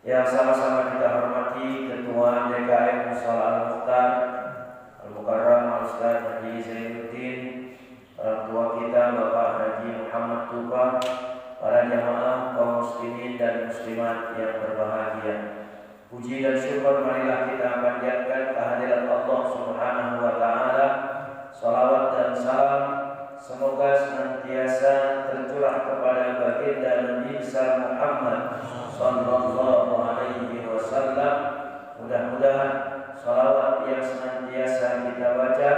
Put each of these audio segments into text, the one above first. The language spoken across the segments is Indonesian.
Yang sama-sama kita hormati Ketua Shalal Al-Mukhtar Al-Mukarram Al-Ustaz Haji Zainuddin, orang tua kita Bapak Haji Muhammad Tuba, para jamaah kaum muslimin dan muslimat yang berbahagia. Puji dan syukur marilah kita panjatkan kehadirat Allah Subhanahu wa taala. Salawat dan salam semoga senantiasa tercurah kepada baginda Nabi besar Muhammad sallallahu alaihi wasallam. Mudah-mudahan salawat yang senantiasa kita baca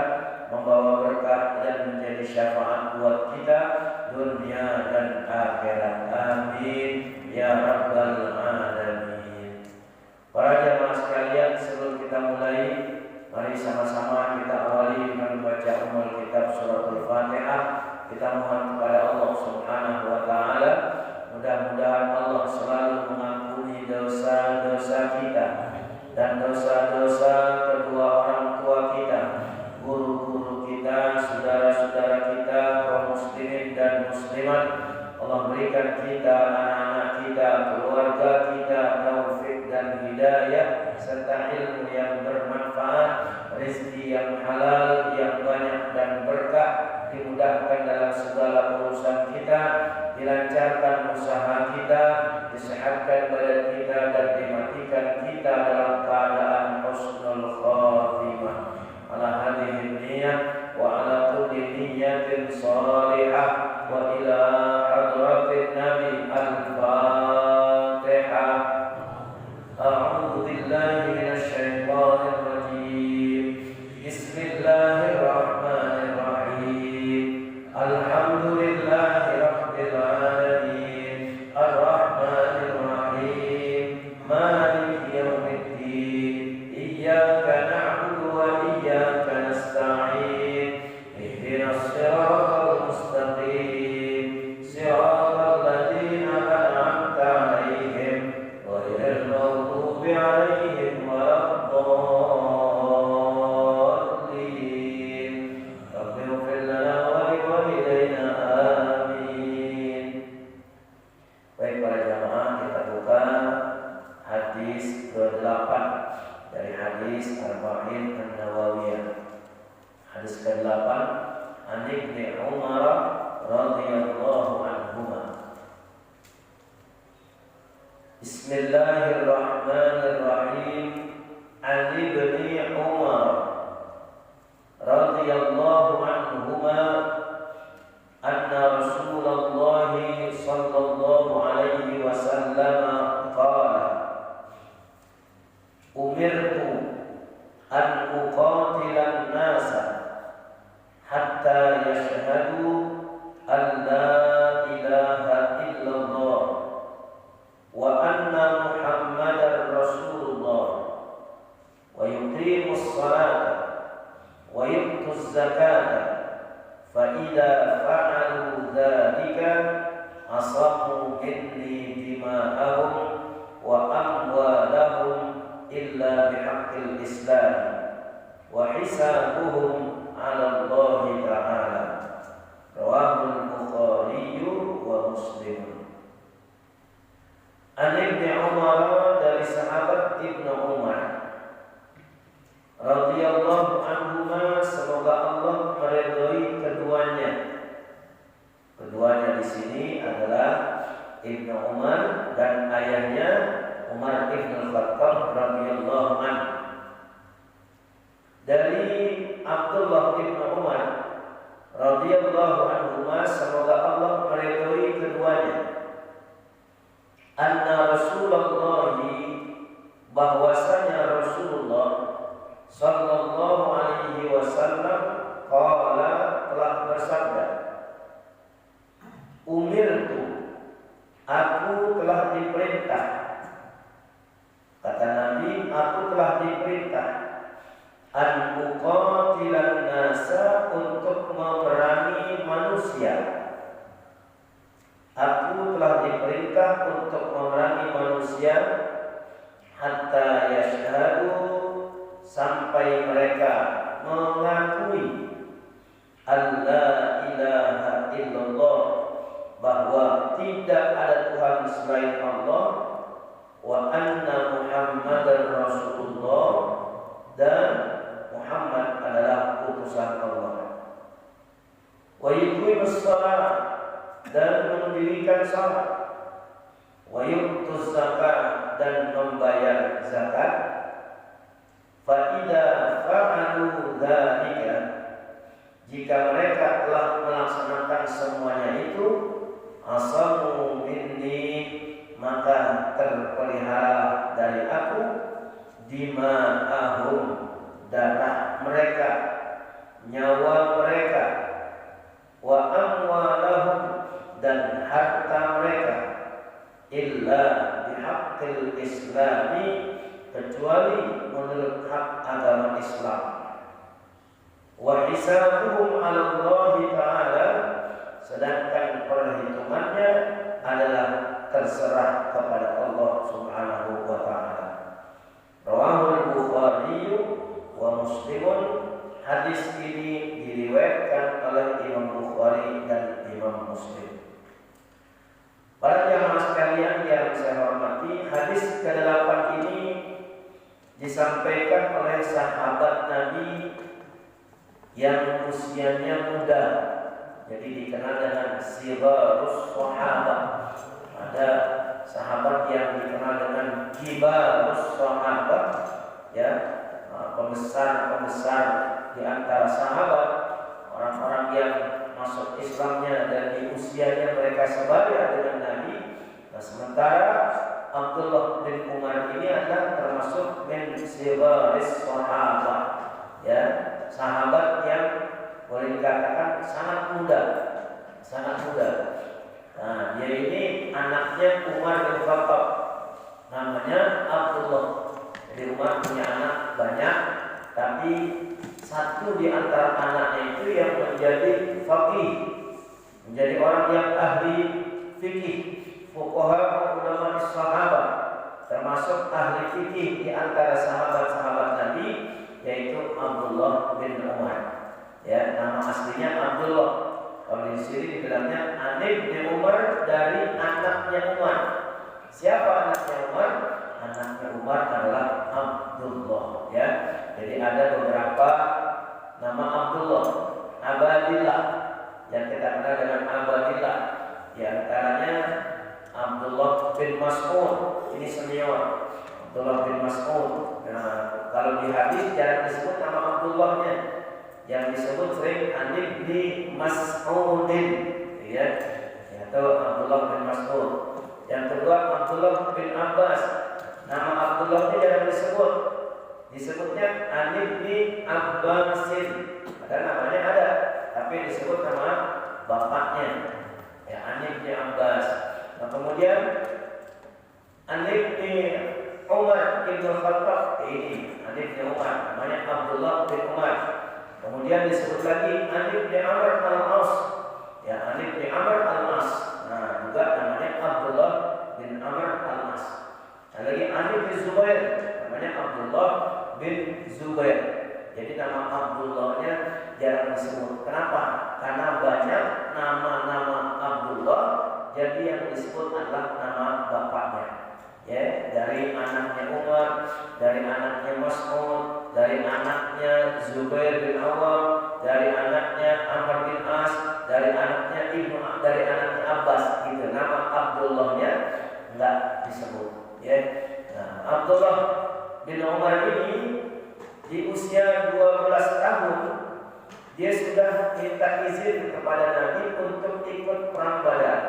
membawa berkah dan menjadi syafaat buat kita dunia dan akhirat. Amin ya rabbal alamin. Para jamaah sekalian, sebelum kita mulai, mari sama-sama kita awali dengan membaca kitab suratul Fatihah. Kita mohon kepada Allah Subhanahu wa taala, mudah-mudahan Allah selalu mengampuni dosa-dosa kita dan dosa-dosa kedua orang tua kita, guru-guru kita, saudara-saudara kita, kaum muslimin dan muslimat. Allah berikan kita, anak-anak kita, keluarga kita taufik dan hidayah serta ilmu yang bermanfaat, rezeki yang halal, yang banyak dan berkah, dimudahkan dalam segala urusan kita, dilancarkan usaha kita, disehatkan badan kita dan dimatikan kita dalam keadaan husnul khatimah. Ala hadhihi niyyah wa ala kulli niyyatin shalihah wa ila hadratin nabi al-Fatihah. A'udzu billahi minasy syaithanir rajim. Bismillahirrahmanirrahim. Alhamdulillahi rabbil alamin. Ar-rahmanir rahim. Maliki yaumiddin. Iyyaka na'budu wa iyyaka nasta'in. Ihdinas siratal mustaqim. Siratal ladzina an'amta 'alaihim ghairil maghdubi 'alaihim waladdallin. Rabbi ighfir lana wa liwalidayna amin. Baik para jamaah, kita buka hadis ke-8 dari hadis Arba'in An-Nawawiyah. Hadis ke-8, An Ibni Umar radhiyallahu anhuma. Bismillahirrahmanirrahim. An Ibni Umar radhiyallahu anhuma anna Rasulullah sallallahu alaihi wasallam qala umirtu an uqatila an-nasa hatta yashhadu an la ilaha illallah wa anna Muhammadar Rasulullah wa yuqimus salata wa yu'tuz zakata fa idza fa'alu dzalika asamu minni dima'ahum wa amwalahum illa bihaqqil islam wa hisabuhum 'ala Allah ta'ala. Rawahul Bukhari wa Muslim. An Ibni Umar, dari sahabat Ibnu Umar radhiyallahu anhuma, semoga Allah meridhoi keduanya. Keduanya di sini adalah Ibnu Umar dan ayahnya Umar bin Khattab radhiyallahu anhu. Dari Abdullah bin Umar radhiyallahu anhuma, semoga Allah meridhoi keduanya, anna Rasulullah, bahwasanya Rasulullah sallallahu alaihi wasallam qala, telah bersabda, umirtu, aku telah diperintah. Kata Nabi, aku telah diperintah an uqatilan nasa, untuk memerangi manusia. Aku telah diperintah untuk memerangi manusia hatta yashhadu, sampai mereka mengakui alla ilaha illallah, bahwa tidak ada Tuhan selain Allah, wa anna Muhammadar Rasulullah, dan Muhammad adalah utusan Allah. Wa yuqimus shalah, dan mendirikan salat. Wa yu'tuz zakat, dan membayar zakat. Fa idza fa'alu dzalika, jika mereka telah melaksanakan semuanya itu, asamu minni, maka terpelihara dari aku dima'ahum, darah mereka, nyawa mereka, wa amwalahum, dan harta mereka, illa bihaqqil islami, kecuali menurut hak agama Islam. Wa hisabuhum 'ala Allah Ta'ala, sedangkan perhitungannya adalah terserah kepada Allah Subhanahu wa taala. Rawahul Bukhari wa Muslimun, hadis ini diriwayatkan oleh Imam Bukhari dan Imam Muslim. Para jamaah sekalian yang saya hormati, hadis ke-8 ini disampaikan oleh sahabat Nabi yang usianya muda, jadi dikenal dengan Sigharus Sahabat. Ada sahabat yang dikenal dengan Kibarus Sahabat, ya, pembesar-pembesar di antara sahabat, orang-orang yang masuk Islamnya dan di usianya mereka sebaya dengan Nabi. Nah, sementara Abdullah bin Umar ini adalah termasuk min Sigharus Sahabat, ya, sahabat yang boleh dikatakan sangat muda, sangat muda. Nah, dia ini anaknya Umar bin Khattab, namanya Abdullah. Jadi Umar punya anak banyak, tapi satu di antara anaknya itu yang menjadi faqih, menjadi orang yang ahli fikih, fuqaha ulama sahabat, termasuk ahli fikih di antara sahabat-sahabat Nabi, yaitu Abdullah bin Umar. Ya, nama aslinya Abdullah. Kalau di sini dibilangnya Anik bin Umar, dari anaknya Umar. Siapa anaknya Umar? Anaknya Umar adalah Abdullah. Ya, jadi ada beberapa nama Abdullah, Abadillah, yang kita kenal dengan Abadillah. Di antaranya Abdullah bin Mas'ud, ini senior. Abdullah bin Mas'ud. Nah, kalau di hadis jarang disebut nama Abdullahnya, yang disebut sering Anik bin Mas'udin, ya, yaitu Abdullah bin Mas'ud. Yang kedua Abdullah bin Abbas, nama Abdullahnya jarang disebut, disebutnya Anik bin Abbasin. Ada namanya ada, tapi disebut nama bapaknya, ya, Anik bin Abbas. Nah, kemudian Anik bin Umar bin Khattab, ini Anik bin Umar, namanya Abdullah bin Umar. Kemudian disebut lagi Anik bin Amr al-As, ya, Anik bin Amr al-As. Nah, juga namanya Abdullah bin Amr al-As. Ada lagi Anik bin Zubair, namanya Abdullah bin Zubair. Jadi nama Abdullahnya jarang disebut. Kenapa? Karena banyak nama-nama Abdullah, jadi yang disebut adalah nama bapaknya. Ya, dari anaknya Umar, dari anaknya Mas'ud, dari anaknya Zubair bin Awam, dari anaknya Amr bin As, dari anaknya Ibnu, dari anaknya Abbas, gitu. Nama Abdullahnya enggak disebut, ya. Nah, Abdullah bin Umar ini di usia 12 tahun dia sudah minta izin kepada Nabi untuk ikut perang Badar.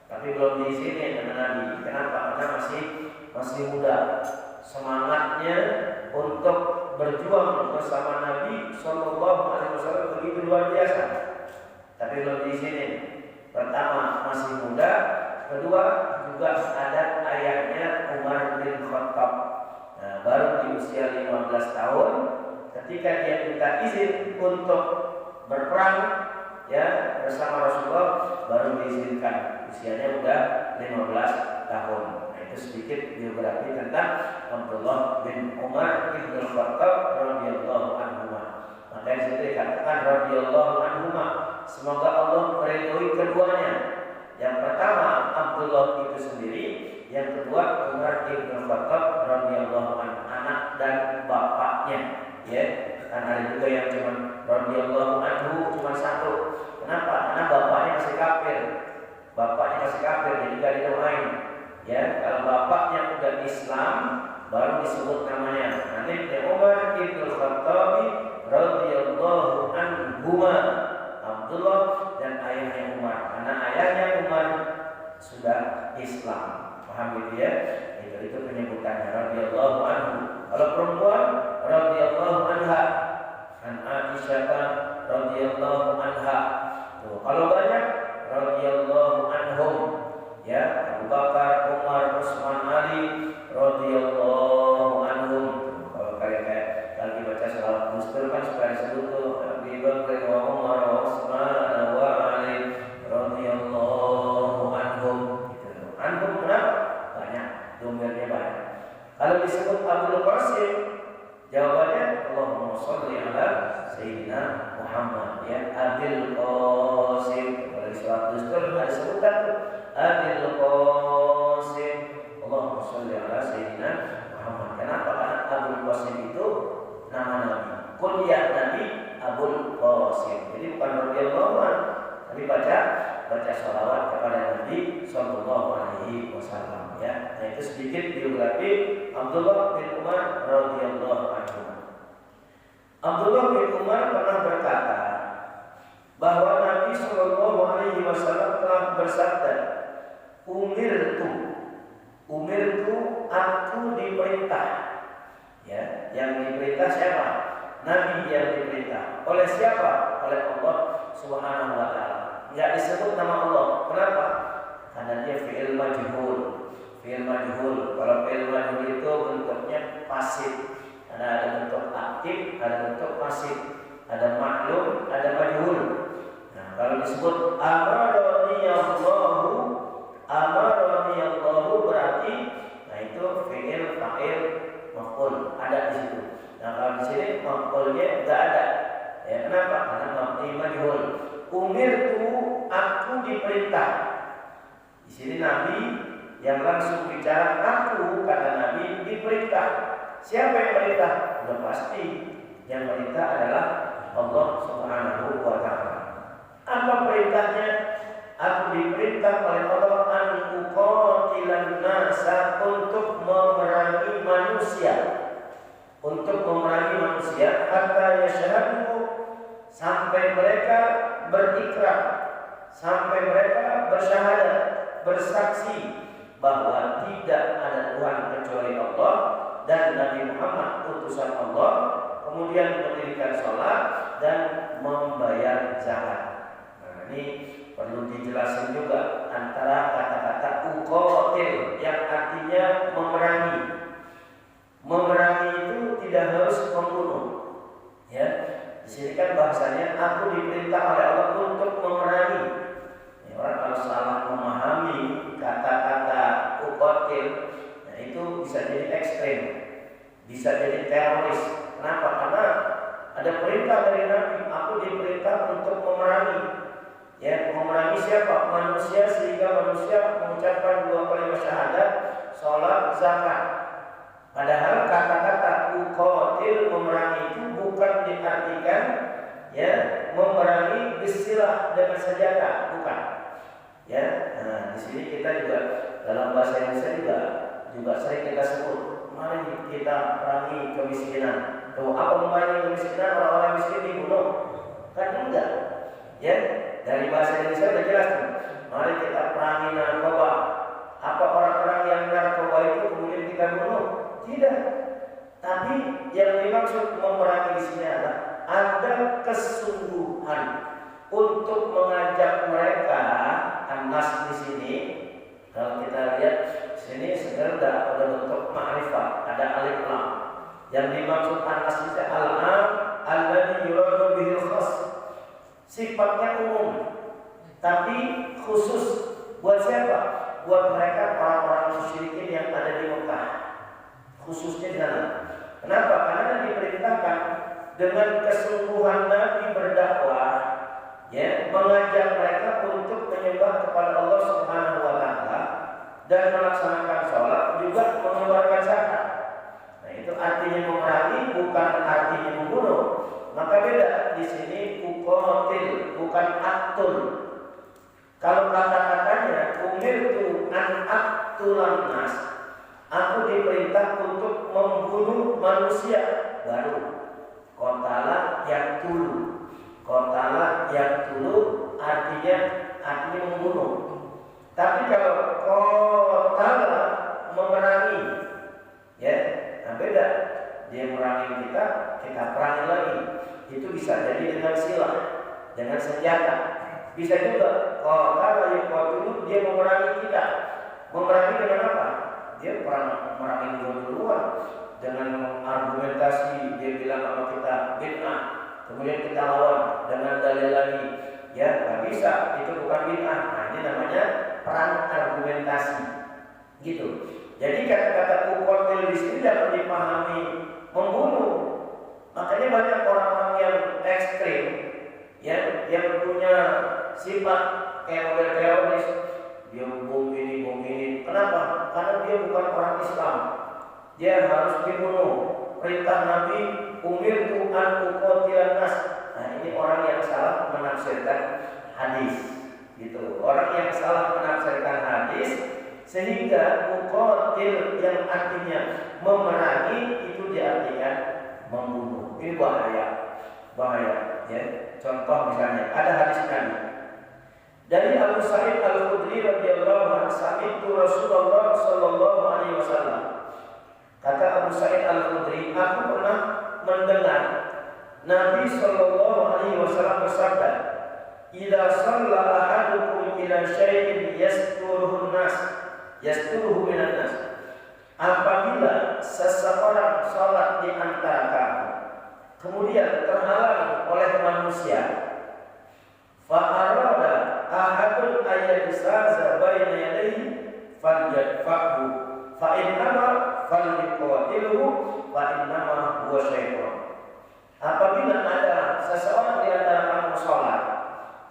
Tapi belum diizinin dengan Nabi. Kenapa? Karena masih muda. Semangatnya untuk berjuang bersama Nabi Shallallahu Alaihi Wasallam begitu luar biasa. Tapi belum diizinin. Pertama masih muda, kedua juga ada ayahnya Umar bin Khattab. Nah, baru di usia 15 tahun, ketika dia minta izin untuk berperang, ya, bersama Rasulullah, baru diizinkan. Usianya udah 15 tahun. Nah, itu sedikit biografi tentang Abdullah bin Umar bin Khattab radhiyallahu anhu. Maka di situ dikatakan radhiyallahu anhu, semoga Allah meridhoi keduanya. Yang pertama Abdullah itu sendiri, yang kedua Umar bin Khattab radhiyallahu anhu, anak dan bapak bapaknya, ya. Kan ada juga yang cuma radhiyallahu anhu cuma satu. Kenapa? Karena bapaknya masih kafir. Bapaknya masih kafir, jadi nggak didoain. Ya, kalau bapaknya udah Islam, baru disebut namanya. Nanti Umar bin Khattab radhiyallahu anhuma, Abdullah dan ayahnya Umar. Karena ayahnya Umar sudah Islam. Paham gitu ya? Itu penyebutannya radhiyallahu anhu. Kalau perempuan radhiyallahu anha, an Aisyah radhiyallahu anha. Tuh, kalau banyak radhiyallahu anhum. Ya, Abu Bakar, Umar, Utsman, Ali radhiyallahu anhum. Kalau kayak lagi baca salawat Gustur kan suka disebut tuh Abu Bakar wa Umar wa Utsman wa Ali radhiyallahu anhum. Gitu. Anhum kenapa? Banyak, domirnya banyak. Kalau disebut Abdul Qasim, jawabannya Allahumma sholli ala Sayyidina Muhammad. Ya, Abdul Qasim. Kalau di surat Gustur ada sebutan tuh Abdul Qasim, Allahumma sholli ala Sayyidina Muhammad. Kenapa? Karena Abdul Qasim itu nama Nabi. Kunyah Nabi Abdul Qasim. Jadi bukan radhiyallahu anhu, tapi baca sholawat kepada Nabi sallallahu alaihi wasallam. Ya, nah itu sedikit biografi Abdullah bin Umar radhiyallahu anhu. Abdullah bin Umar pernah berkata bahwa Nabi sallallahu alaihi wasallam telah bersabda, Umirtu aku diperintah. Ya, yang diperintah siapa? Nabi yang diperintah. Oleh siapa? Oleh Allah Subhanahu wa taala. Enggak disebut nama Allah. Kenapa? Karena dia fi'il majhul. Fi'il majhul. Kalau fi'il majhul itu bentuknya pasif. Ada bentuk aktif, ada bentuk pasif. Ada maklum, ada majhul. Nah, kalau disebut amarani Allahu berarti nah itu fi'il, fa'il, maf'ul ada di situ. Nah, kalau di sini maf'ulnya enggak ada. Ya, kenapa? Karena maf'ul majhul. Umirtu, aku diperintah. Di sini Nabi yang langsung bicara aku, kata Nabi diperintah. Siapa yang perintah? Sudah pasti yang perintah adalah Allah Subhanahu wa taala. Apa perintahnya? Aku diperintah oleh Allah an uqatilan nasa untuk memerangi manusia. Untuk memerangi manusia hatta yashhadu, sampai mereka berikrar, sampai mereka bersyahadat, bersaksi bahwa tidak ada Tuhan kecuali Allah dan Nabi Muhammad utusan Allah, kemudian mendirikan sholat dan membayar zakat. Nah, ini perlu dijelasin juga antara kata-kata uqatil yang artinya memerangi. Memerangi itu tidak harus membunuh. Ya, di sini kan bahasanya aku diperintah oleh Allah untuk memerangi. Ya, orang kalau salah memahami kata-kata uqatil, nah itu bisa jadi ekstrem, bisa jadi teroris. Kenapa? Karena ada perintah dari Nabi, aku diperintah untuk memerangi. Ya, memerangi siapa? Manusia, sehingga manusia mengucapkan 2 kalimat syahadat, sholat, zakat. Padahal kata-kata uqatil, memerangi itu bukan diartikan ya memerangi bisilah dengan senjata, bukan. Ya, nah di sini kita juga dalam bahasa Indonesia juga sering kita sebut, mari kita perangi kemiskinan. Tuh, apa memerangi kemiskinan? Orang-orang miskin dibunuh? Kan enggak. Ya, dari bahasa Indonesia sudah jelas tuh. Mari kita perangi narkoba. Apa orang-orang yang narkoba itu kemudian kita bunuh? Tidak. Tapi yang dimaksud memerangi di sini adalah ada kesungguhan untuk mengajak mereka. Anas di sini, kalau kita lihat di sini sebenarnya ada bentuk ma'rifat, ada alif lam. Yang dimaksud anas itu al-am alladzi yuradu bihil khas. Sifatnya umum, tapi khusus buat siapa? Buat mereka orang-orang musyrikin yang ada di Mekah. Khususnya di sana. Kenapa? Karena diperintahkan dengan kesungguhan Nabi berdakwah, ya, mengajak mereka untuk menyembah kepada Allah Subhanahu wa taala dan melaksanakan sholat, juga mengeluarkan zakat. Nah, itu artinya memerangi bukan umirtu an aqtulan nas, aku diperintah untuk membunuh manusia. Baru qatala yaqtulu. Qatala yaqtulu artinya membunuh. Tapi kalau qatala memerangi, ya, nah beda. Dia merangi kita perangi lagi. Itu bisa jadi dengan silah, dengan senjata. Bisa juga qatala yaqtulu, dia memerangi kita. Memerangi dengan apa? Dia merangi duluan dengan argumentasi. Dia bilang sama kita bid'ah, kemudian kita lawan dengan dalil lagi. Ya, nggak bisa, itu bukan bid'ah. Nah, ini namanya perang argumentasi, gitu. Jadi kata-kata uqatil di sini dapat dipahami membunuh. Makanya banyak orang-orang yang ekstrim, ya, yang punya sifat kayak model teroris. Dia bom ini. Kenapa? Karena dia bukan orang Islam. Dia harus dibunuh. Perintah Nabi, umirtu an uqatilan nas. Nah, ini orang yang salah menafsirkan hadis, gitu. Orang yang salah menafsirkan hadis sehingga uqatil yang artinya memerangi itu diartikan membunuh. Ini bahaya, ya. Contoh misalnya ada hadis Nabi dari Abu Sa'id Al-Khudri radhiyallahu anhu, sami'tu Rasulullah sallallahu alaihi wasallam. Kata Abu Sa'id Al-Khudri, aku pernah mendengar Nabi sallallahu alaihi wasallam bersabda, "Idza shalla ahadukum ila syai'in yasturuhu minan nas." Apabila seseorang salat di antara kamu, kemudian terhalang oleh manusia, fa arada ahadun ayyadsaza baina yadayhi falyadfahu fa innama falyuqatiluhu fa innama huwa syaitan. Apabila ada seseorang di antara kamu sholat,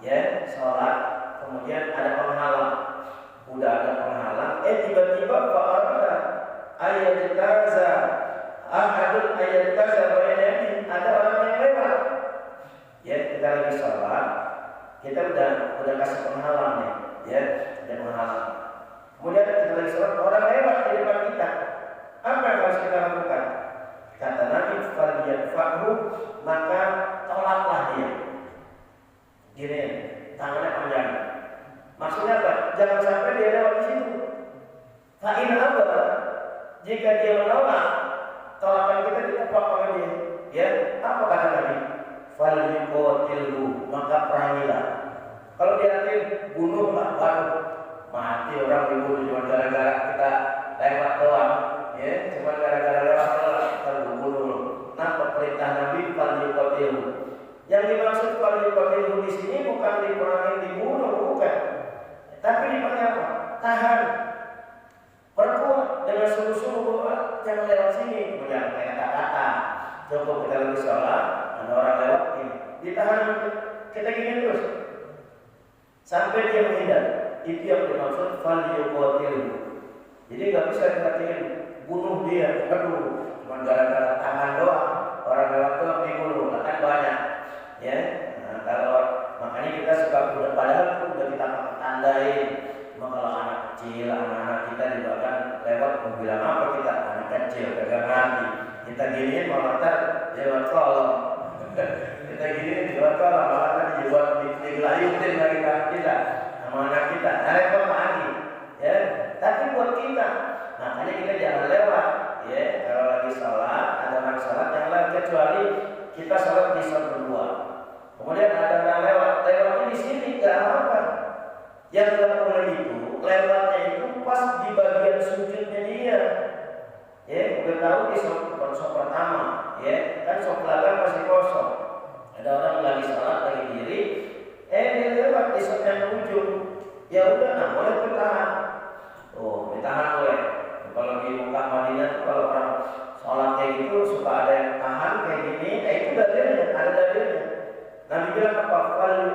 ya, sholat, kemudian ada penghalang, udah ada penghalang, tiba-tiba fa arada ayyadsaza ahadun ayyadsaza baina yadayhi, ada orang yang lewat, ya, kita lagi sholat, kita udah kasih penghalang nih, ya, ada penghalang. Kemudian kita lagi sholat, orang lewat di depan kita. Apa yang harus kita lakukan? Kata Nabi, falyadfahu, maka tolaklah dia. Gini, tangannya panjang. Maksudnya apa? Jangan sampai dia lewat di situ. Fa'in apa? Jika dia menolak, tolakan kita ditepak oleh dia. Ya, apa kata Nabi? Falyuqatilhu, maka perangilah. Kalau diatin bunuhlah, baru mati orang dibunuh cuma gara-gara kita lewat doang, ya, cuma gara-gara lewat doang kita bunuh. Nah, perintah Nabi falyuqatilhu. Yang dimaksud falyuqatilhu di sini bukan diperangi dibunuh, bukan. Tapi dipakai apa? Tahan. Perkuat dengan sungguh-sungguh, jangan lewat sini. Kemudian kata-kata, cukup kita lagi sholat, ada orang lewat ini, ditahan, kita gini terus sampai dia menghindar. Itu yang dimaksud falyuqatilhu. Jadi nggak bisa dikatakan bunuh dia, aduh, cuma gara-gara tangan doang, orang lewat doang dibunuh, kan banyak, ya. Nah, kalau makanya kita suka padahal udah kita tandain. Kalau anak kecil, anak-anak kita juga kan lewat, mau bilang apa kita anak kecil, gak ngerti. Kita giniin malah lewat kolom. Kita giniin lewat kolom, malah digelayutin lagi kita sama anak kita. Nah, repot lagi, ya. Tapi buat kita, makanya kita jangan lewat, ya. Kalau lagi sholat, ada orang sholat yang lain, kecuali kita sholat di sholat berdua. Kemudian ada orang lewatnya di sini gak apa-apa. Yang dilakukan itu, lewatnya itu pas di bagian sujudnya dia. Ya, udah tahu di sholat pertama, ya, kan sholat belakang masih kosong. Ada orang lagi sholat, lagi diri, dia lewat di sholat yang ujung. Ya udah, nah boleh bertahan. Oh, ditahan boleh. Kalau di Mekah Madinah, kalau orang sholat kayak gitu suka ada yang tahan kayak gini, itu dalilnya, ada dalilnya. Nabi bilang apa?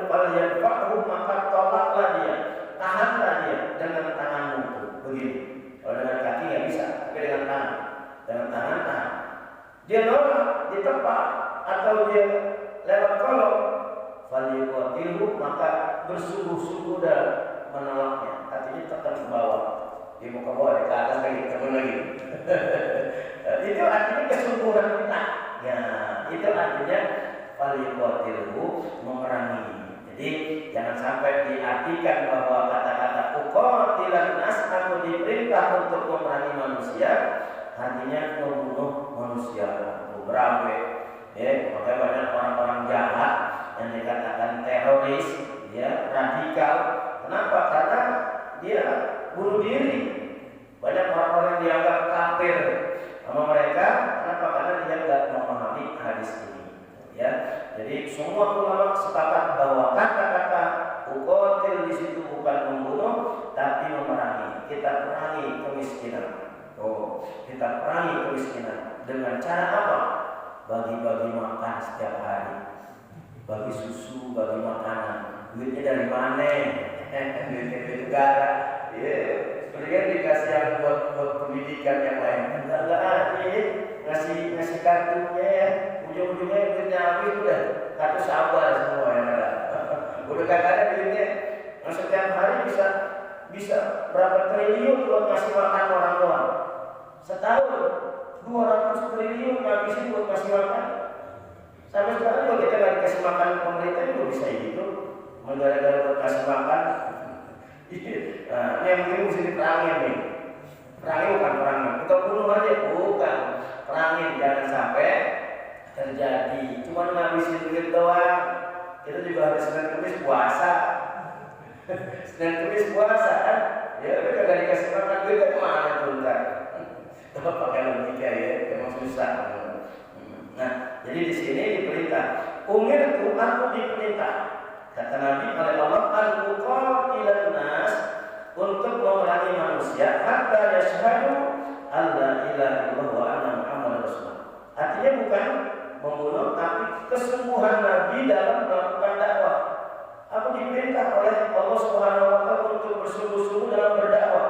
Falyadfahu, maka tolaklah dia, tahanlah dia dengan tanganmu, begini. Kalau dengan kaki nggak bisa, tapi dengan tangan. Dengan tangan tahan. Dia nolak, ditepak, atau dia lewat kolong, falyuqatilhu, maka bersungguh-sungguh dalam menolaknya. Artinya tetap diartikan bahwa kata-kata uqatilan nas, aku diperintah untuk memerangi manusia, artinya membunuh manusia, berabe. Ya, maka banyak orang-orang jahat yang dikatakan teroris, ya, radikal. Kenapa? Karena dia bunuh diri. Banyak orang-orang yang dianggap kafir sama mereka. Kenapa? Karena dia tidak memahami hadis ini. Ya, jadi semua ulama sepakat bahwa kata-kata uqatil di situ bukan membunuh, tapi memerangi. Kita perangi kemiskinan. Kita perangi kemiskinan dengan cara apa? Bagi-bagi makan setiap hari, bagi susu, bagi makanan. Duitnya dari mana? Duit negara. Ya, sebenarnya dikasih yang buat pendidikan yang lain. Enggak, ngasih kartunya ya. Ujung-ujungnya duitnya habis udah kartu sabar semua yang ada. Udah kagak ada duitnya. Nah, setiap hari bisa berapa triliun buat ngasih makan orang doang. Setahun 200 triliun ngabisin buat kasih makan. Sampai sekarang juga kita nggak dikasih makan pemerintah juga bisa gitu. Gara-gara buat kasih makan. Nah, ini yang ini mesti diperangin nih. Perangin bukan perangin. Kita bunuh aja bukan. Perangin jangan sampai terjadi. Cuma ngabisin duit doang. Kita juga harus Senin Kemis puasa. Senin Kemis puasa kan? Ya udah kagak dikasih makan duitnya kemana tuh ntar? Pakai logika ya, memang susah. Nah, jadi di sini diperintah. Umir itu aku diperintah. Kata Nabi oleh Allah, al-uqatilan nas, untuk memerangi manusia hatta yashhadu alla ilaha illallah wa anna muhammadar rasulullah. Artinya bukan membunuh, tapi kesungguhan Nabi dalam melakukan dakwah. Aku diperintah oleh Allah Subhanahu wa taala untuk bersungguh-sungguh dalam berdakwah,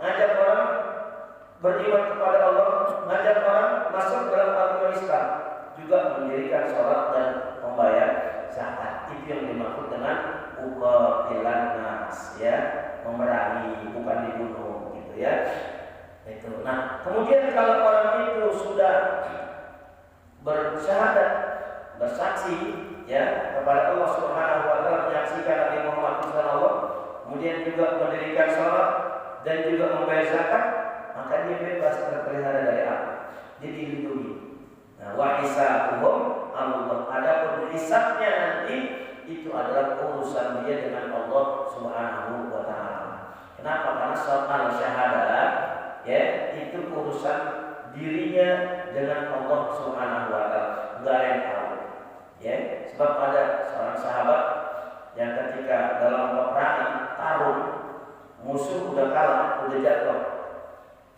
ngajak orang beriman kepada Allah, ngajak orang masuk dalam agama Islam, juga mendirikan sholat dan membayar zakat. Itu yang dimaksud dengan uqatilan nas, ya, memerangi, bukan dibunuh, gitu ya. Itu. Nah, kemudian kalau orang itu sudah bersyahadat, bersaksi, ya, kepada Allah Subhanahu wa taala, menyaksikan Nabi Muhammad SAW, kemudian juga mendirikan sholat dan juga membayar zakat, maka dia bebas terpelihara dari apa? Dia dilindungi. Nah, wa hisabuhum Allah. Adapun hisabnya nanti itu adalah urusan dia dengan Allah Subhanahu wa taala. Kenapa? Karena soal syahadat, ya, itu urusan dirinya dengan Allah Subhanahu wa taala. Enggak ada yang tahu. Ya, sebab ada seorang sahabat yang ketika dalam peperangan tarung, musuh udah kalah, udah jatuh.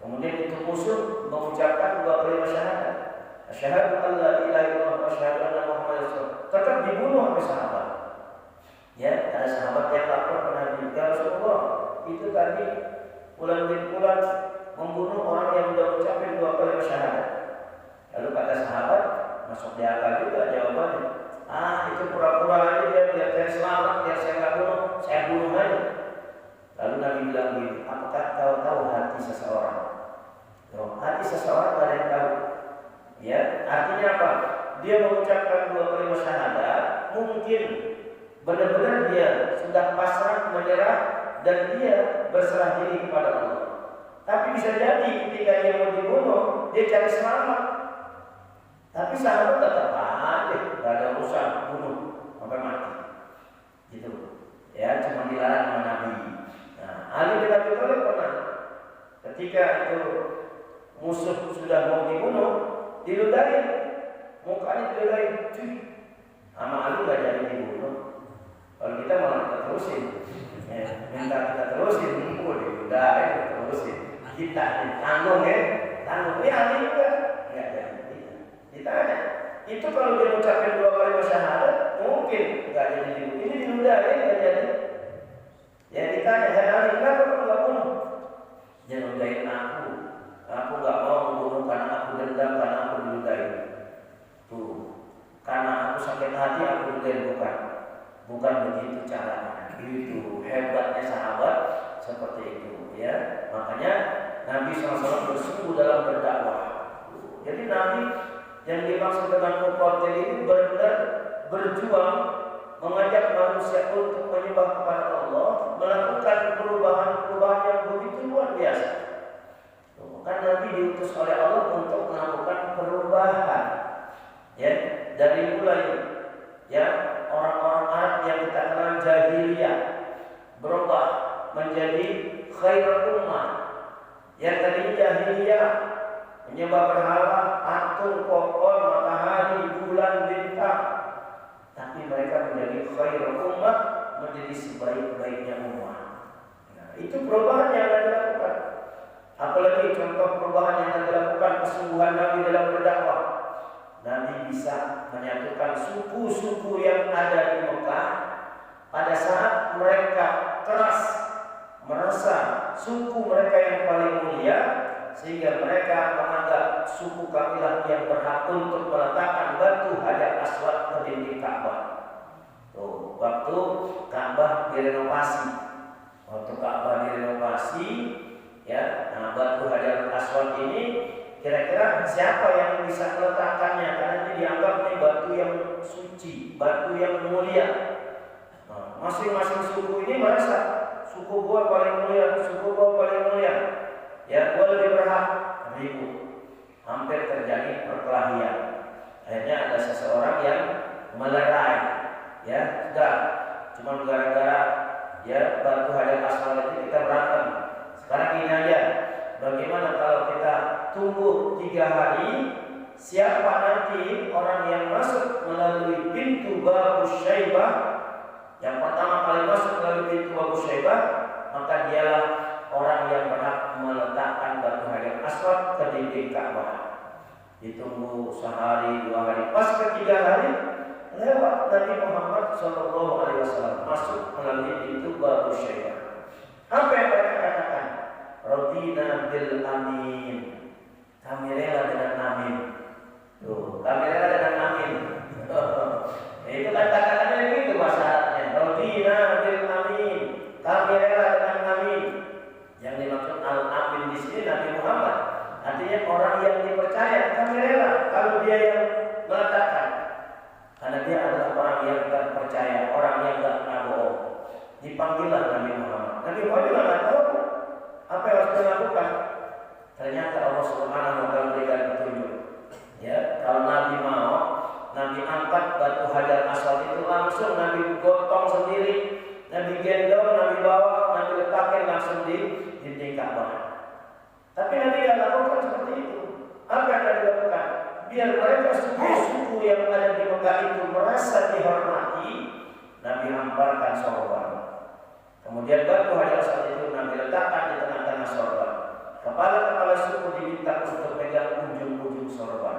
Kemudian itu musuh mengucapkan 2 kalimat syahadat. Asyhadu an la ilaha illallah wa asyhadu anna Muhammadar rasulullah. Tetap dibunuh oleh sahabat. Ya, ada sahabat yang lapor ke Nabi, ya Rasulullah, itu tadi bulan bin bulan membunuh orang yang sudah mengucapkan 2 kalimat syahadat. Lalu kata sahabat, masuk di akal juga jawabannya. Itu pura-pura aja dia biar saya selamat, biar saya nggak bunuh, saya bunuh aja. Lalu Nabi bilang begini, apakah kau tahu hati seseorang? Hati seseorang tidak ada yang tahu. Ya, artinya apa? Dia mengucapkan 2 kalimat syahadat, mungkin benar-benar dia sudah pasrah, menyerah, dan dia berserah diri kepada Allah. Tapi bisa jadi ketika dia mau dibunuh, dia cari selamat. Tapi sahabat tetap aja, tidak ada urusan bunuh sampai mati. Gitu. Ya, cuma dilarang sama Nabi. Nah, Ali bin Abi Thalib pernah ketika itu musuh sudah mau dibunuh, diludahin, mukanya diludahin, sama Ali nggak jadi dibunuh. Kalau kita malah kita terusin, ya, minta kita terusin, diludahin, terusin. Kita tanggung ya, tanggung. Ini Ali juga nggak jadi. Ditanya, itu kalau dia mengucapkan 2 kalimat syahadat, mungkin nggak jadi dibunuh. Ini diludahin nggak jadi. Ya ditanya, Ali, kenapa kamu nggak bunuh? Dia ngeludahin aku. Aku nggak mau membunuh karena aku dendam, karena aku diludahin. Tuh, karena aku sakit hati aku diludahin, bukan begitu caranya. Itu hebatnya sahabat seperti itu, ya. Makanya Nabi SAW bersungguh dalam berdakwah. Jadi Nabi yang dimaksud dengan uqatil ini benar-benar berjuang mengajak manusia untuk menyembah kepada Allah, melakukan perubahan-perubahan yang begitu luar biasa. Kan Nabi diutus oleh Allah untuk melakukan perubahan, ya, dari mulai ya orang-orang Arab yang kita kenal jahiliyah berubah menjadi khairul ummah. Yang tadinya jahiliyah menyembah berhala, patung, pohon, matahari, bulan, bintang, tapi mereka menjadi khairul ummah, menjadi sebaik-baiknya umat. Nah, itu perubahan yang Nabi lakukan. Apalagi contoh perubahan yang Nabi lakukan, kesungguhan Nabi dalam berdakwah. Nabi bisa menyatukan suku-suku yang ada di Mekah pada saat mereka keras merasa suku mereka yang paling mulia, sehingga mereka menganggap suku kamilah yang berhak untuk meletakkan batu Hajar Aswad ke dinding Ka'bah. Tuh, waktu Ka'bah direnovasi, ya, nah batu Hajar Aswad ini kira-kira siapa yang bisa meletakkannya? Karena ini dianggap nih batu yang suci, batu yang mulia. Nah, masing-masing suku ini merasa suku gua paling mulia, ya gua lebih berhak. Ribut, hampir terjadi perkelahian. Akhirnya ada seseorang yang melerai, ya sudah, cuma gara-gara ya batu Hajar Aswad itu kita berantem. Sekarang ini aja, bagaimana kalau kita tunggu 3 hari, siapa nanti orang yang masuk melalui pintu Babu Syaibah, yang pertama kali masuk melalui pintu Babu Syaibah, maka dialah orang yang berhak meletakkan batu Hajar Aswad ke dinding Ka'bah. Ditunggu sehari, 2 hari, pas ketiga hari lewat Nabi Muhammad SAW masuk melalui pintu Babu Syaibah. Apa yang mereka katakan? Radina bil amin. Kami rela dengan amin. Tuh, kami rela dengan amin. Itu kata-katanya begitu bahasanya. Radina bil amin. Kami rela dengan amin. Yang dimaksud al-amin di sini Nabi Muhammad. Artinya orang yang dipercaya, kami rela kalau dia yang meletakkan. Karena dia adalah orang yang terpercaya, orang yang tidak pernah bohong. Dipanggillah Nabi Muhammad. Nabi Muhammad juga tidak tahu apa yang harus dilakukan. Ternyata Allah Subhanahu wa Ta'ala berikan petunjuk. Ya, kalau Nabi mau, Nabi angkat batu Hajar Aswad itu langsung Nabi gotong sendiri, Nabi gendong, Nabi bawa, Nabi letakkan langsung di dinding Ka'bah. Tapi Nabi tidak lakukan seperti itu. Apa yang Nabi lakukan? Biar mereka suku-suku yang ada di Mekah itu merasa dihormati, Nabi hamparkan sorban. Kemudian batu Hajar Aswad itu Nabi letakkan di tengah-tengah sorban. Kepala-kepala suku diminta untuk pegang ujung-ujung sorban.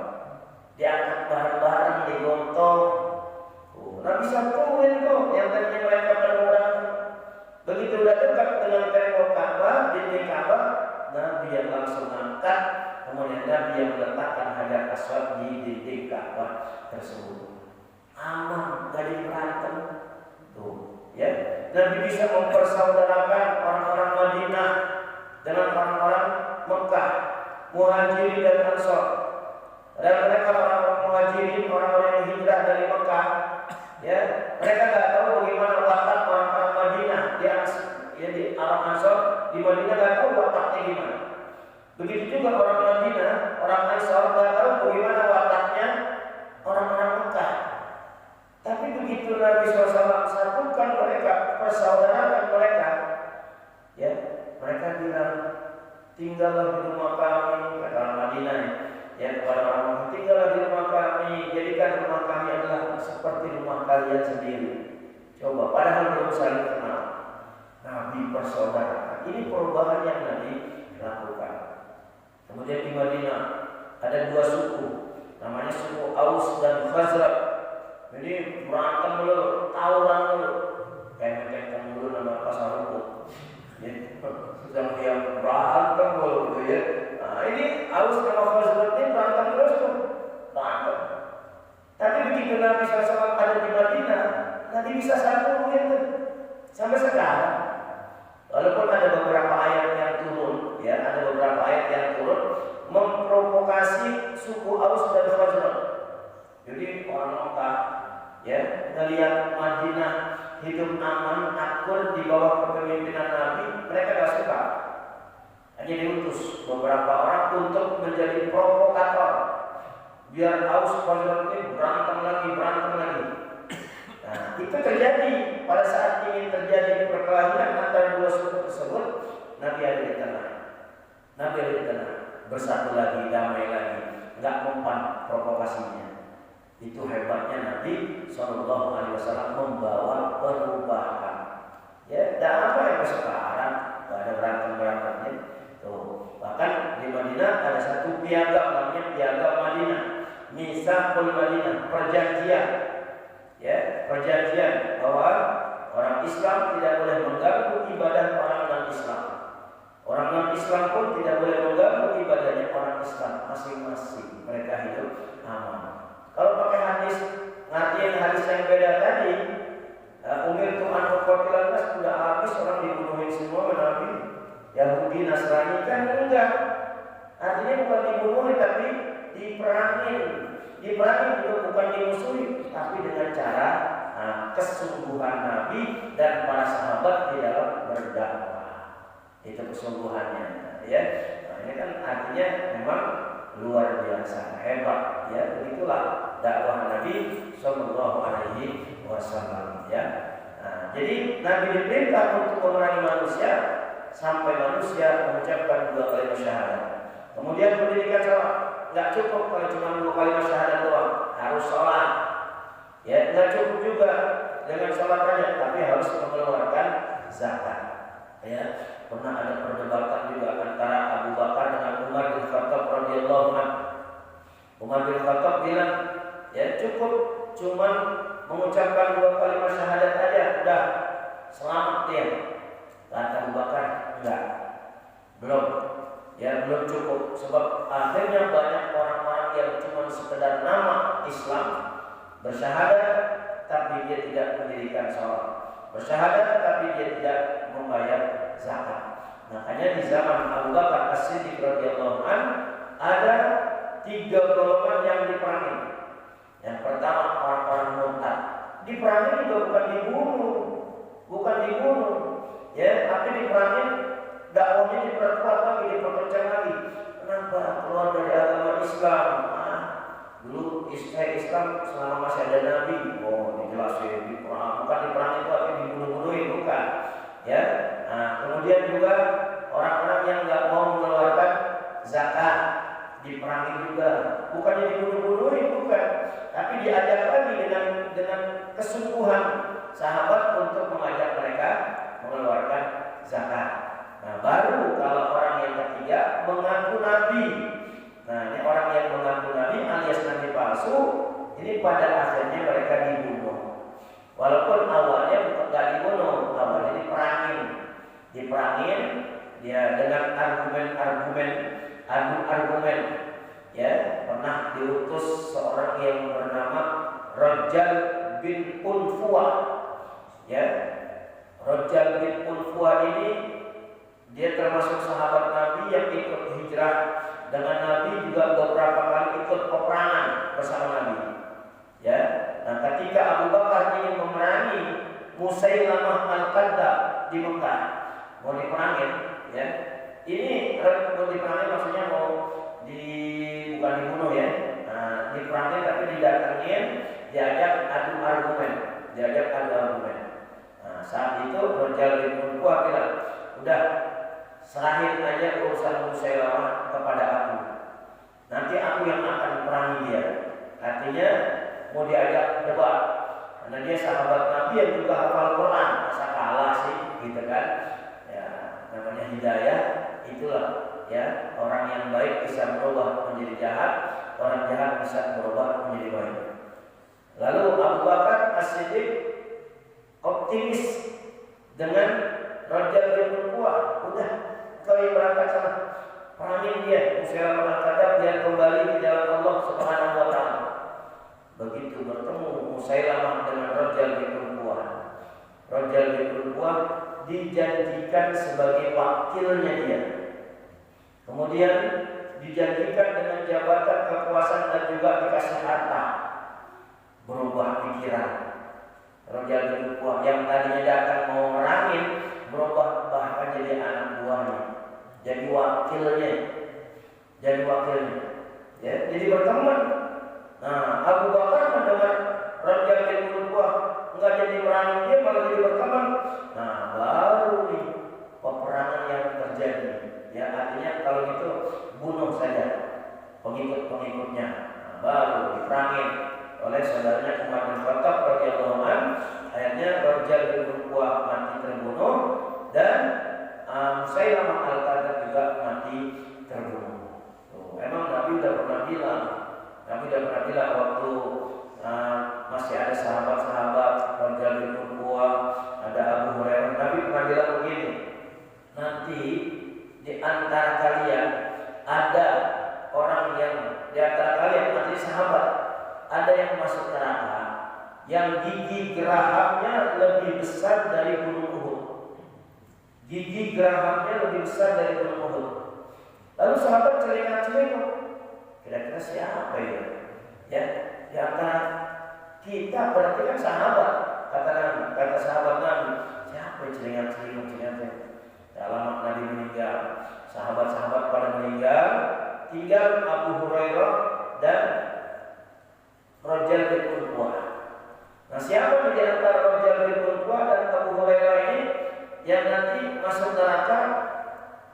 Diangkat bareng-bareng, digontok. Nabi satuin kok yang tadinya mereka berperang. Begitu udah dekat dengan tembok Ka'bah, dinding Ka'bah, Nabi yang langsung angkat. Kemudian Nabi yang meletakkan Hajar Aswad di dinding Ka'bah tersebut. Aman, gak berantem. Tuh, ya. Nabi bisa mempersaudarakan orang-orang Madinah dengan orang-orang Mekah, Muhajirin dan Ansor. Dan mereka orang-orang Muhajirin, orang-orang yang hijrah dari Mekah, ya, mereka nggak tahu bagaimana watak orang-orang Madinah di Arab Ansor di Madinah, nggak tahu wataknya gimana. Begitu juga orang Madinah, orang Ansor nggak tahu bagaimana wataknya orang-orang Mekah. Tapi begitu Nabi SAW satukan mereka, persaudarakan mereka, ya, mereka bilang, tinggallah di rumah kami, kata orang Madinah, ya, kepada orang, tinggallah di rumah kami, jadikan rumah kami adalah seperti rumah kalian sendiri. Coba, padahal belum saling kenal. Nabi persaudarakan. Ini perubahan yang Nabi lakukan. Kemudian di Madinah ada 2 suku, namanya suku Aus dan Khazraj. Jadi berantem dulu, tawuran dulu, kayak dulu nama pasar rumput. Ya, sedang dia berantem dulu, gitu ya. Nah, ini Aus sama Khazraj ini berantem terus tuh, berantem. Tapi begitu Nabi SAW ada di Madinah, Nabi bisa satu gitu sampai sekarang. Walaupun ada beberapa ayat yang turun, ya, ada beberapa ayat yang turun memprovokasi suku Aus dan Khazraj. Jadi orang Mekah, ya, ngelihat Madinah hidup aman, akur di bawah kepemimpinan Nabi, mereka gak suka. Hanya diutus beberapa orang untuk menjadi provokator, biar Aus Khazraj ini berantem lagi. Nah, itu terjadi pada saat ingin terjadi perkelahian antara dua suku tersebut. Nabi ada di tengah, bersatu lagi, damai lagi, nggak mempan provokasinya. Itu hebatnya Nabi Shallallahu Alaihi Wasallam membawa perubahan. Ya, damai yang sekarang, nggak ada berantem-berantemnya. Tuh, bahkan di Madinah ada satu piagam namanya Piagam Madinah, Mitsaqul Madinah, perjanjian. Ya, perjanjian bahwa orang Islam tidak boleh mengganggu ibadah orang non-Islam. Orang non-Islam pun tidak boleh mengganggu ibadahnya orang Islam. Masing-masing mereka hidup aman. Kalau pakai hadis, ngertiin hadis yang beda tadi, umir Tuhan Al-Qur'an sudah habis, orang dibunuhin semua Nabi. Yahudi, Nasrani kan enggak. Artinya bukan dibunuhin tapi diperangin. Diperangin juga bukan dimusuhi, tapi dengan cara kesungguhan Nabi dan para sahabat di dalam berdakwah. Itu kesungguhannya, ya. Nah, ini kan artinya memang luar biasa, hebat, ya. Begitulah dakwah Nabi Shallallahu Alaihi Wasallam, ya. Nah, jadi Nabi diperintah untuk memerangi manusia sampai manusia mengucapkan 2 kalimat syahadat. Kemudian pendidikan sholat, nggak cukup kalau cuma 2 kalimat syahadat doang, harus sholat. Ya, nggak cukup juga dengan sholat aja, tapi harus mengeluarkan zakat. Ya, pernah ada perdebatan juga antara Abu Bakar dengan Umar bin Khattab radhiyallahu anhu. Umar bin Khattab bilang, ya cukup cuma mengucapkan 2 kalimat syahadat aja, udah selamat dia. Kata Abu Bakar, enggak, belum cukup. Sebab akhirnya banyak orang-orang yang cuma sekedar nama Islam, bersyahadat tapi dia tidak mendirikan sholat, bersyahadat tapi dia tidak membayar zakat. Makanya di zaman Abu Bakar As-Siddiq radhiyallahu anhu ada 3 golongan yang diperangi. Yang pertama orang-orang murtad. Diperangi juga bukan dibunuh, ya, tapi diperangi, dakwahnya diperkuat lagi, diperkencang lagi. Kenapa? Keluar dari agama Islam. Dulu Islam selama masih ada Nabi, dijelasin diperang, bukan diperangi tapi dibunuh-bunuhin, bukan. Ya. Nah, kemudian juga orang-orang yang nggak mau mengeluarkan zakat diperangi juga, bukannya dibunuh-bunuhin, bukan, tapi diajak lagi dengan kesungguhan sahabat untuk mengajak mereka mengeluarkan zakat. Nah, baru kalau orang yang ketiga mengaku Nabi. Nah, ini orang yang mengaku Nabi alias Nabi palsu, ini pada akhirnya mereka dibunuh. Walaupun awalnya nggak dibunuh, awalnya diperangin, dia dengan argumen, ya. Pernah diutus seorang yang bernama Rajal bin Unfuwa, ya. Rajal bin Unfuwa ini dia termasuk sahabat Nabi yang ikut hijrah dengan Nabi, juga beberapa kali ikut peperangan bersama Nabi. Ya, nah ketika Abu Bakar ingin memerangi Musailamah Al-Kadzdzab di Mekah, mau diperangin, ya. Ini mau diperangin maksudnya bukan dibunuh, ya. Nah, diperangin tapi didatengin, diajak adu argumen. Nah, saat itu Rajal bin Unfuwa bilang, udah serahin aja urusan Musailamah kepada aku. Nanti aku yang akan perangi dia. Artinya mau diajak debat. Karena dia sahabat Nabi yang juga hafal Quran. Masa kalah sih, gitu kan? Ya, namanya hidayah. Itulah, ya, orang yang baik bisa berubah menjadi jahat, orang jahat bisa berubah menjadi baik. Lalu Abu Bakar As-Siddiq optimis dengan Rajal bin Unfuwa. Udah, kau yang berangkat sana, perangin dia, Musailamah Al-Kadzdzab, dia kembali di jalan Allah Subhanahu wa taala. Begitu bertemu Musailamah dengan Rajal bin Unfuwa, Rajal bin Unfuwa dijanjikan sebagai wakilnya dia. Kemudian dijanjikan dengan jabatan kekuasaan dan juga dikasih harta. Berubah pikiran. Rojal bin Buah yang tadinya datang mau merangin berubah bahkan jadi anak buahnya, jadi wakilnya, ya, jadi berteman. Nah, Abu Bakar mendengar Rojal bin Buah enggak jadi merangin dia malah jadi berteman. Nah, baru nih peperangan yang terjadi. Ya, artinya kalau gitu bunuh saja pengikut-pengikutnya. Nah, baru diperangin oleh saudaranya Umar bin Khattab radhiyallahu anhu. Akhirnya Rojal bin Buah mati terbunuh dan Musailamah al-Kadzdzab juga mati terbunuh. Emang Nabi udah pernah bilang waktu masih ada sahabat-sahabat Rojal bin Buah, ada Abu Hurairah, Nabi pernah bilang begini, nanti di antara kalian ada orang yang di antara kalian nanti sahabat ada yang masuk neraka yang gigi gerahapnya lebih besar dari gunung Uhud. Gigi gerahapnya lebih besar dari gunung Uhud. Lalu sahabat celingak-celinguk, kira-kira siapa ya? Ya, di antara kita berarti kan sahabat. Kata sahabat Nabi, siapa yang celingak-celinguk? Lama Nabi meninggal, sahabat-sahabat pada meninggal, tinggal Abu Hurairah dan Rojal bin Buah. Nah, siapa di antara Rojal bin Buah dan Abu Hurairah ini yang nanti masuk neraka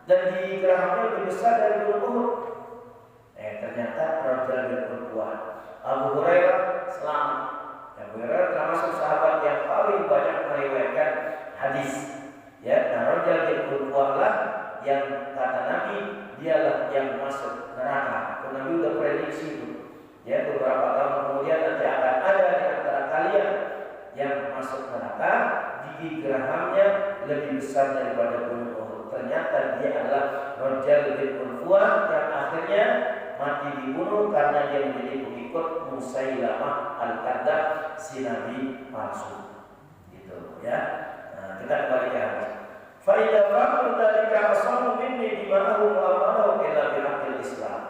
dan di gerahapnya lebih besar dari gunung Uhud? Ternyata Rojal bin Buah. Abu Hurairah selamat. Abu Hurairah termasuk sahabat yang paling banyak meriwayatkan hadis. Ya, nah Rojal bin Buah lah yang kata Nabi dialah yang masuk neraka. Nabi udah prediksi itu. Ya, beberapa tahun kemudian nanti akan ada di antara kalian yang masuk neraka, gigi gerahapnya lebih besar daripada gunung Uhud. Ternyata dia adalah Rojal bin Buah yang akhirnya mati dibunuh karena dia menjadi pengikut Musailamah al-Kadzdzab, si nabi palsu. Gitu ya. Nah, kita kembali ke hadis. Fa idza fa'alu dzalika asamu minni dima'ahu wa amalahu ila bihaqqil Islam.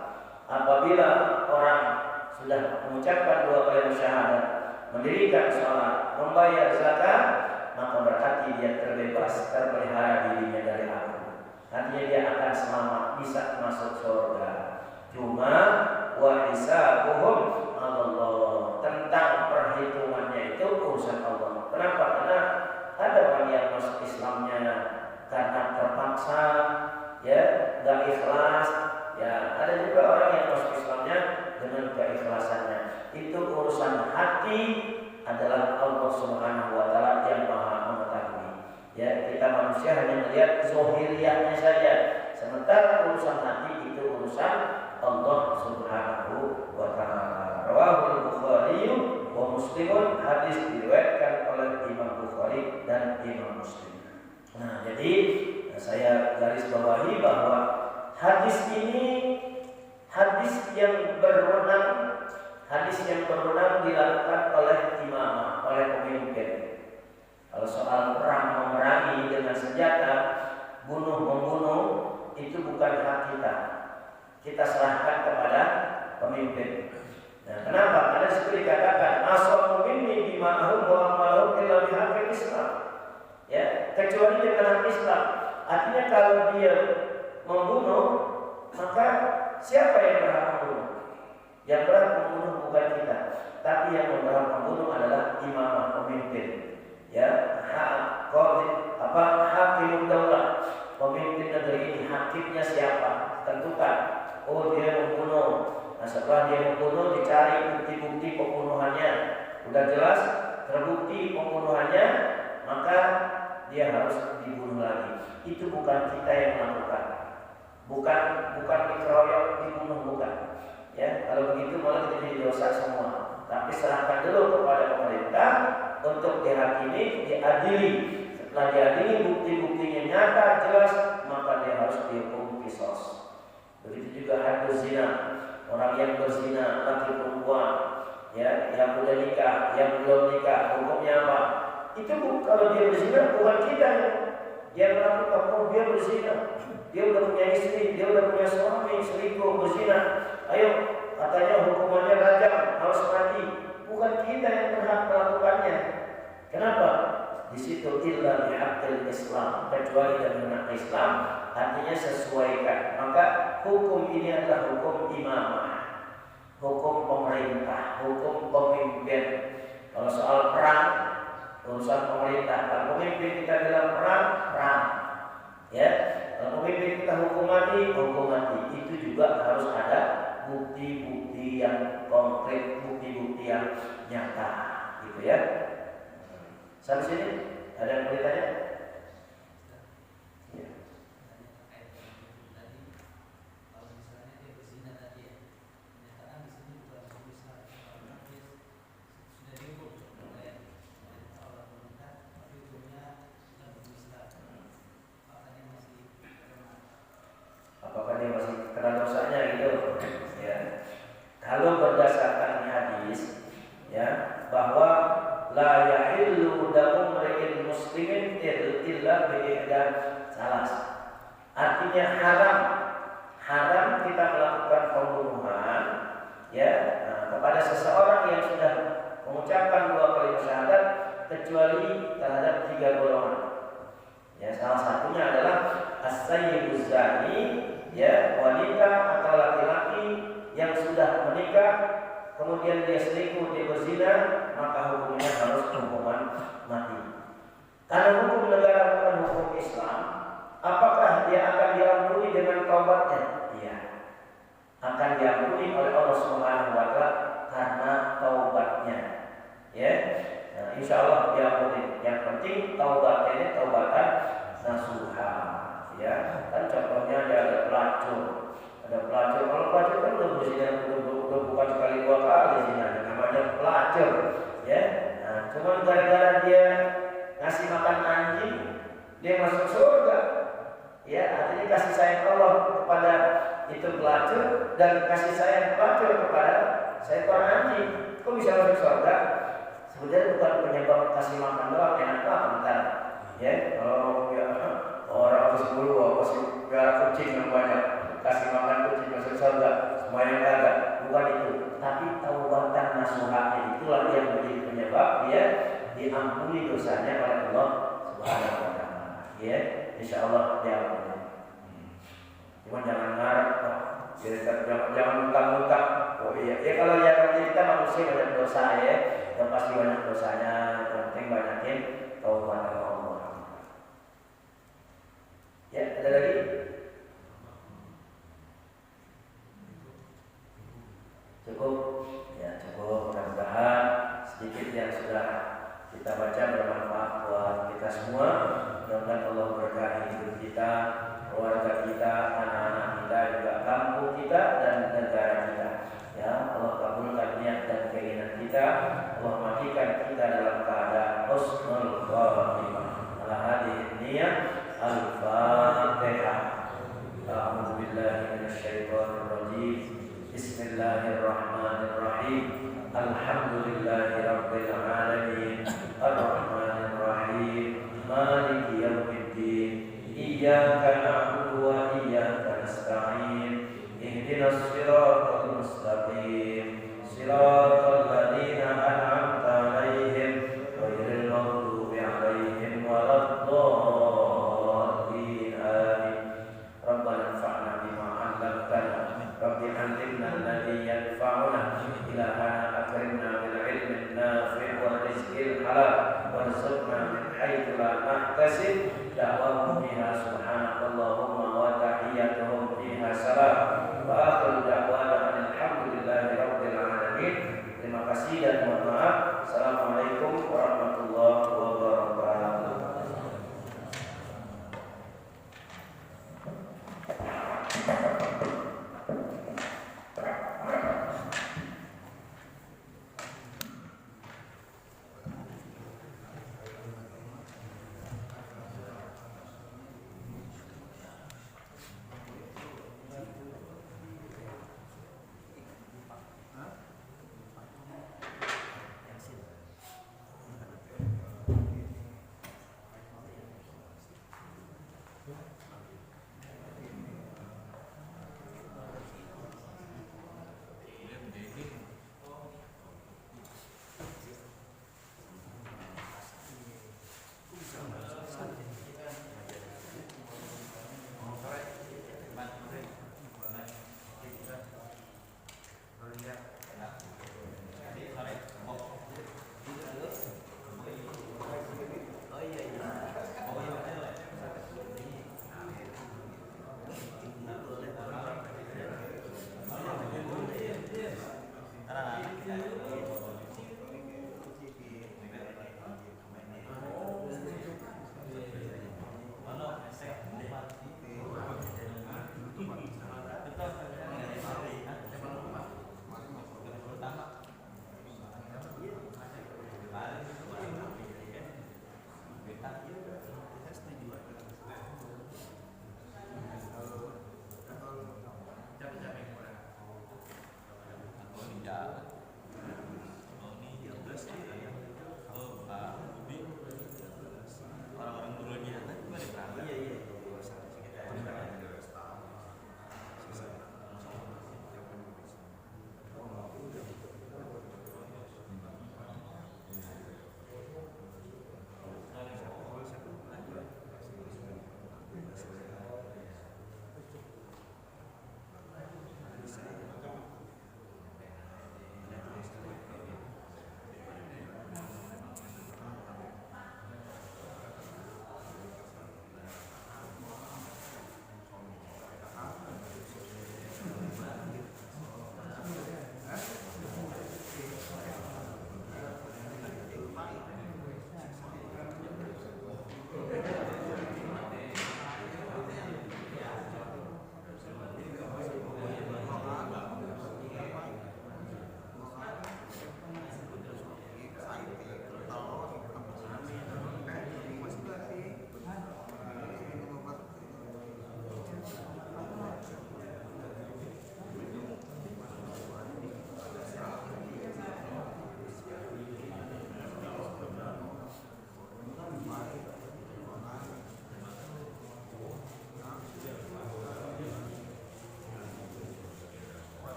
Apabila orang sudah mengucapkan dua kalimat syahadat, mendirikan sholat, membayar zakat, maka berarti dia terbebas, terpelihara dirinya dari aku. Artinya dia akan selamat, bisa masuk surga. Cuma wa hisabuhum Allah, tentang perhitungannya itu urusan Allah. Kenapa? Karena ada orang yang masuk Islamnya karena terpaksa, ya, nggak ikhlas. Ya, ada juga orang yang masuk Islamnya dengan keikhlasannya. Itu urusan hati adalah Allah Subhanahu wa taala yang Maha mengetahui. Ya, kita manusia hanya melihat zahiriyahnya saja. Sementara urusan hati itu urusan Allah Subhanahu wa taala. Rawahul Bukhari wa Muslim, hadis diriwayatkan oleh Imam Bukhari dan Imam Muslim. Nah, jadi saya garis bawahi bahwa hadis ini hadis yang berwenang dilakukan oleh imam, oleh pemimpin. Kalau soal perang memerangi dengan senjata, bunuh-membunuh, itu bukan hak kita. Kita serahkan kepada pemimpin. Nah, kenapa? Karena seperti dikatakan, asamu minni bima'ahum wa amalahum illa bihaqqil Islam. Ya, kecuali dengan hak Islam. Artinya kalau dia membunuh, maka siapa yang berhak membunuh? Yang berhak membunuh bukan kita, tapi yang berhak membunuh adalah imam, pemimpin. Ya, hakimud daulah, pemimpin negeri ini, hakimnya siapa? Tentukan. Oh, dia membunuh. Nah, setelah dia membunuh, dicari bukti-bukti pembunuhannya. Udah jelas terbukti pembunuhannya, maka dia harus dibunuh lagi. Itu bukan kita yang melakukan. Bukan dikeroyok, dibunuh, bukan. Ya, kalau begitu malah kita jadi dosa semua. Tapi serahkan dulu kepada pemerintah untuk dihakimi, diadili. Setelah diadili, bukti-buktinya nyata, jelas, maka dia harus dihukum qisas. Begitu juga hadduz zina, orang yang berzina, laki perempuan, ya, yang sudah nikah, yang belum nikah, hukumnya apa? Itu kalau dia berzina bukan kita yang melakukan. Oh, dia berzina, dia udah punya istri, dia udah punya suami, selingkuh, berzina. Ayo, katanya hukumannya rajam, harus mati. Bukan kita yang berhak melakukannya. Kenapa? Di situ illa bihaqqil Islam, kecuali dengan Islam, artinya sesuaikan. Maka hukum ini adalah hukum imamah, hukum pemerintah, hukum pemimpin. Kalau soal perang, urusan pemerintah. Kalau pemimpin kita dalam perang, perang. Ya, kalau pemimpin kita hukum mati, hukum mati. Itu juga harus ada bukti-bukti yang konkret, bukti-bukti yang nyata, gitu ya. Sampai sini ada yang boleh tanya? Ya. Apakah dia masih kena dosanya gitu? Ya. Kalau berdasarkan hadis, ya, bahwa la yahillu damu mri'in muslimin illa bi ihda salas. Artinya haram kita melakukan pembunuhan, ya, kepada seseorang yang sudah mengucapkan 2 kalimat syahadat kecuali terhadap 3 golongan. Ya, salah satunya adalah as-sayyibuz zani, ya, wanita atau laki-laki yang sudah menikah kemudian dia selingkuh, dia berzina, maka hukumnya harus hukuman mati. Karena hukum negara bukan hukum Islam, apakah dia akan diampuni dengan taubatnya? Iya, akan diampuni oleh Allah Subhanahu wa Ta'ala karena taubatnya. Ya, nah, insya Allah diampuni. Yang penting taubatnya ini taubatan nasuha. Ya, kan contohnya dia ada pelacur. Kalau pelacur kan udah berzina, udah bukan sekali 2 kali zina, namanya pelacur, ya. Nah, cuman gara-gara dia ngasih makan anjing, dia masuk surga. Ya, artinya kasih sayang Allah kepada itu pelacur dan kasih sayang pelacur kepada seekor anjing. Kok bisa masuk surga? Sebenarnya bukan penyebab kasih makan doang, enak banget. Ya, kalau ya orang 10 apa sih piara kucing yang banyak, kasih makan kucing masuk surga, semuanya kagak, bukan itu. Tapi taubatan nasuhanya itulah yang menjadi penyebab dia diampuni dosanya oleh Allah Subhanahu wa Ta'ala. Ya, insya Allah diampuni. Cuma jangan ngarep, jangan muntah-muntah. Oh iya, ya kalau ya kita manusia banyak dosa ya, dan pasti banyak dosanya. Yang penting banyakin taubat kepada Allah. Ya, ada lagi? Cukup? Ya cukup, mudah-mudahan sedikit yang sudah kita baca bermanfaat buat kita semua. Mudah-mudahan Allah berkahi hidup kita, keluarga kita, anak-anak kita, juga kampung kita dan negara kita. Ya, Allah kabulkan niat dan keinginan kita. Allah matikan kita dalam keadaan husnul khatimah. Ala hadhihi niyah al-Fatihah. A'udzu billahi minasyaitonir rajim. Bismillahirrahmanirrahim. Alhamdulillahi rabbil alamin. Ar-Rahmanir Rahim. Maliki yaumiddin. Iyyaka na'budu wa iyyaka nasta'in. Ihdinas siratal mustaqim. Siratal ladzina an'amta 'alaihim ghairil maghdubi 'alaihim waladdallin. Amin. Rabbana anfa'na bima 'allamtana. Rabbi 'allimna alladhi yanfa'una. Ilahana akrimna bil 'ilmin nafi' wal rizqil halal warzuqna min haitsu la nahtasib. Da'wahum fiha subhanakallahumma wa tahiyyatuhum fiha salam. Wa akhiru da'wana alhamdulillahi rabbil alamin. Terima kasih dan mohon maaf. Assalamualaikum warahmatullahi wabarakatuh.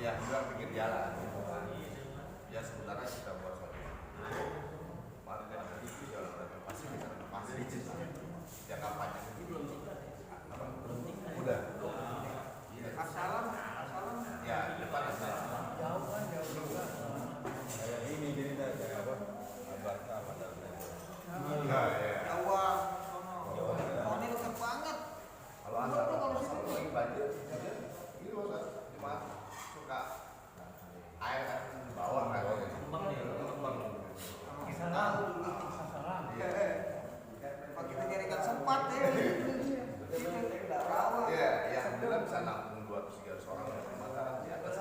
Ya, juga pinggir jalan. Ya sementara kita buat satu. Mana ada itu jalan pasti bisa pasti jangka panjang itu apa? Udah. Asalam. Ya, depan asalam. Jauh kan jauh. Kayak ini jadi kayak apa? Abadnya apa namanya? Nah, ya. Jawa, sono. Ini dekat banget. Kalau anak kalau sama lagi banjir, ini loh cuma suka air kan di bawah kan. Salam dulu, salam. Kalau kita jadikan sempat ya. Kita rawa. Iya, yang benar bisa nampung 200-300 orang di Mataram di atas.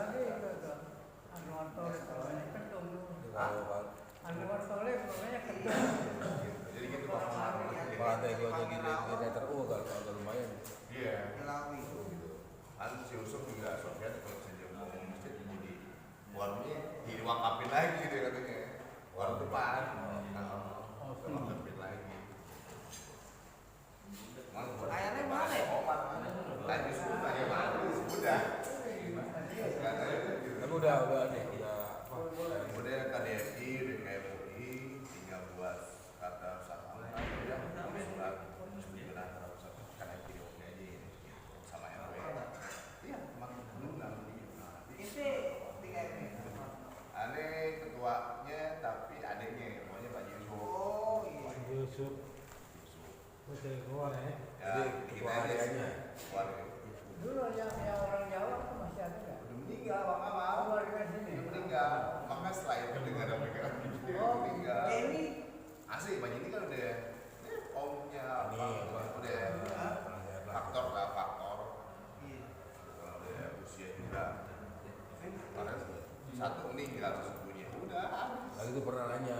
Anwar Soleh namanya ketum. Kalau Anwar Soleh namanya ketum. Jadi gitu Pak. ada yang gini terus kalau lumayan. Iya. Melawi. Kan si Usuf juga Sofian kalau bisa dia ngomong masjid jadi warungnya diwakafin lagi dia katanya. Warung depan. Wakafin lagi. Ayahnya mana ya? Omar. Tadi sudah tanya mana? Udah. Katanya gitu. Tapi udah nih, udah Kemudian KDRI, BKMUI tinggal buat kata usaha ya surat setujuan antara usaha karena videonya aja ini sama RW. Iya, makin belum nanti. Ini tiga ini. Aneh ketuanya tapi adiknya namanya Pak Yusuf. Oh iya. Yusuf. Betul gua ya. Ya, Jadi, kita ketua aja adiknya. keluarga. Dulu yang orang Jawa itu masih ada nggak? Udah meninggal Bang Amal. Keluarga sini. Udah meninggal. Maka setelah itu dengar ada mereka Oh, meninggal. Ini Asli Pak ini kan udah omnya Ini, apa apa? udah faktor lah faktor. iya. Kalau udah usia juga karena satu meninggal sesungguhnya udah Lalu itu pernah nanya